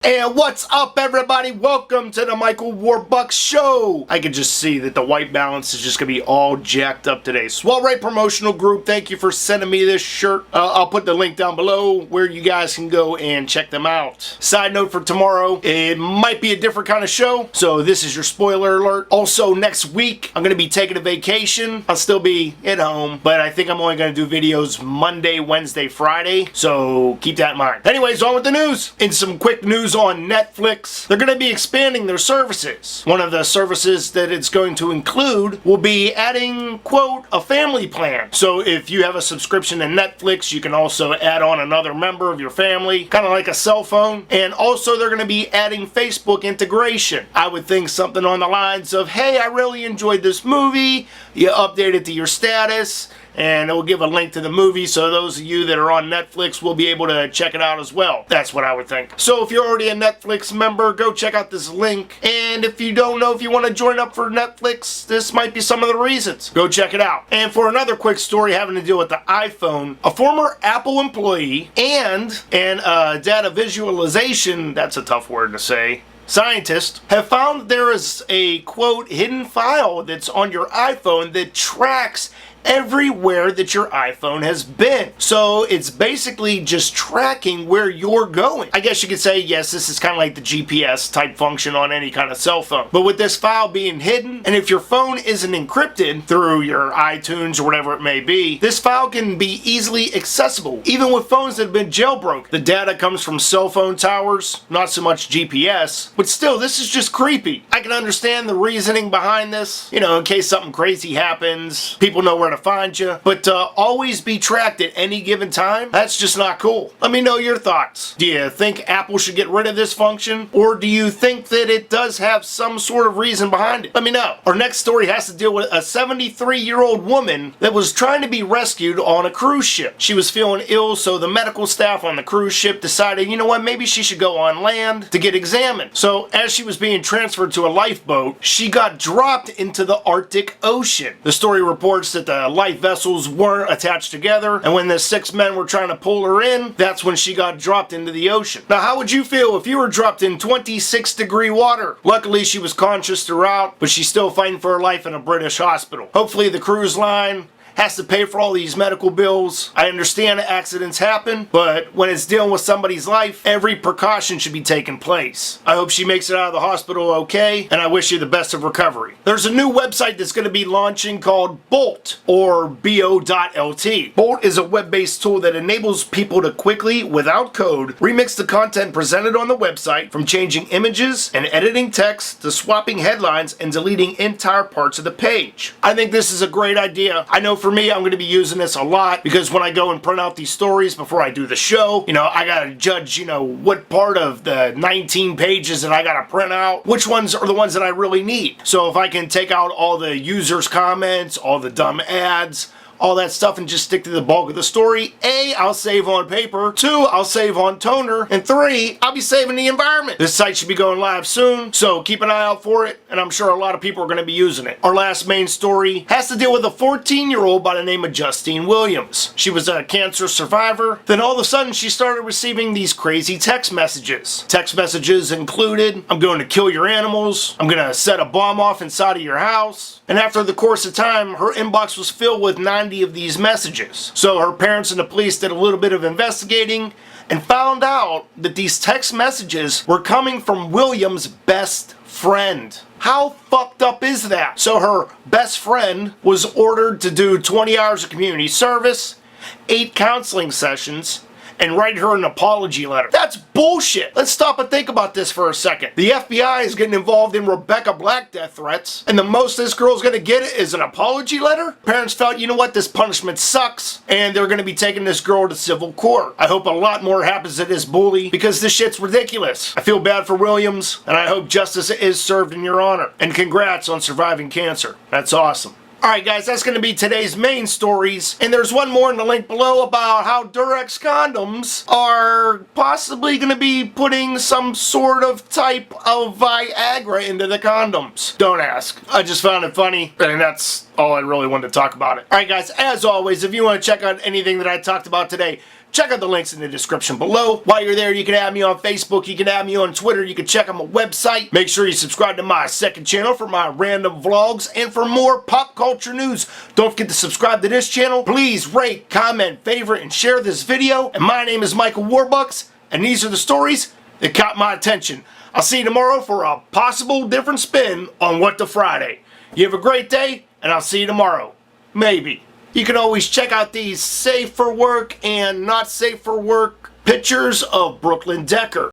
And what's up, everybody? Welcome to the Michael Warbucks Show. I can just see that the white balance is just gonna be all jacked up today. SOIREE Promotional Group, thank you for sending me this shirt. I'll put the link down below where you guys can go and check them out. Side note for tomorrow, it might be a different kind of show, so this is your spoiler alert. Also, next week, I'm gonna be taking a vacation. I'll still be at home, but I think I'm only gonna do videos Monday, Wednesday, Friday, so keep that in mind. Anyways, on with the news. In some quick news on Netflix, they're going to be expanding their services. One of the services that it's going to include will be adding, quote, a family plan. So if you have a subscription to Netflix, you can also add on another member of your family, kind of like a cell phone. And also they're going to be adding Facebook integration. I would think something on the lines of, hey, I really enjoyed this movie. You update it to your status, and it will give a link to the movie, so those of you that are on Netflix will be able to check it out as well. That's what I would think. So if you're already a Netflix member, go check out this link. And if you don't know if you want to join up for Netflix, this might be some of the reasons. Go check it out. And for another quick story having to deal with the iPhone, a former Apple employee and data visualization, that's a tough word to say, scientists have found there is a, quote, hidden file that's on your iPhone that tracks everywhere that your iPhone has been. So it's basically just tracking where you're going. I guess you could say, yes, this is kind of like the GPS type function on any kind of cell phone. But with this file being hidden, and if your phone isn't encrypted through your iTunes or whatever it may be, this file can be easily accessible, even with phones that have been jailbroken. The data comes from cell phone towers, not so much GPS, but still, this is just creepy. I can understand the reasoning behind this, you know, in case something crazy happens, people know where to find you, but to always be tracked at any given time, that's just not cool. Let me know your thoughts. Do you think Apple should get rid of this function, or do you think that it does have some sort of reason behind it? Let me know. Our next story has to deal with a 73-year-old woman that was trying to be rescued on a cruise ship. She was feeling ill, so the medical staff on the cruise ship decided, you know what, maybe she should go on land to get examined. So as she was being transferred to a lifeboat, she got dropped into the Arctic Ocean. The story reports that the life vessels weren't attached together, and when the 6 men were trying to pull her in, that's when she got dropped into the ocean. Now, how would you feel if you were dropped in 26-degree water? Luckily, she was conscious throughout, but she's still fighting for her life in a British hospital. Hopefully, the cruise line has to pay for all these medical bills. I understand accidents happen, but when it's dealing with somebody's life, every precaution should be taken place. I hope she makes it out of the hospital okay, and I wish you the best of recovery. There's a new website that's going to be launching called BO.LT, or BO.LT. BO.LT is a web-based tool that enables people to quickly, without code, remix the content presented on the website, from changing images and editing text to swapping headlines and deleting entire parts of the page. I think this is a great idea. I know for me, I'm going to be using this a lot because when I go and print out these stories before I do the show, you know, I got to judge, you know, what part of the 19 pages that I got to print out, which ones are the ones that I really need. So if I can take out all the users' comments, all the dumb ads, all that stuff, and just stick to the bulk of the story, A, I'll save on paper, 2, I'll save on toner, and 3, I'll be saving the environment. This site should be going live soon, so keep an eye out for it, and I'm sure a lot of people are going to be using it. Our last main story has to deal with a 14-year-old by the name of Justine Williams. She was a cancer survivor. Then all of a sudden, she started receiving these crazy text messages. Text messages included, I'm going to kill your animals, I'm going to set a bomb off inside of your house. And after the course of time, her inbox was filled with 90 of these messages. So her parents and the police did a little bit of investigating and found out that these text messages were coming from Williams' best friend. How fucked up is that? So her best friend was ordered to do 20 hours of community service, 8 counseling sessions, and write her an apology letter. That's bullshit. Let's stop and think about this for a second. The FBI is getting involved in Rebecca Black death threats, and the most this girl's gonna get is an apology letter? Parents felt, you know what, this punishment sucks, and they're gonna be taking this girl to civil court. I hope a lot more happens to this bully, because this shit's ridiculous. I feel bad for Williams, and I hope justice is served in your honor. And congrats on surviving cancer. That's awesome. Alright guys, that's going to be today's main stories, and there's one more in the link below about how DUREX condoms are possibly going to be putting some sort of type of Viagra into the condoms. Don't ask. I just found it funny, and that's all I really wanted to talk about it. Alright guys, as always, if you want to check out anything that I talked about today, check out the links in the description below. While you're there, you can add me on Facebook, you can add me on Twitter, you can check out my website. Make sure you subscribe to my second channel for my random vlogs and for more pop culture news. Don't forget to subscribe to this channel. Please rate, comment, favorite, and share this video. And my name is Michael Warbucks, and these are the stories that caught my attention. I'll see you tomorrow for a possible different spin on What the Friday. You have a great day, and I'll see you tomorrow. Maybe. You can always check out these safe for work and not safe for work pictures of Brooklyn Decker.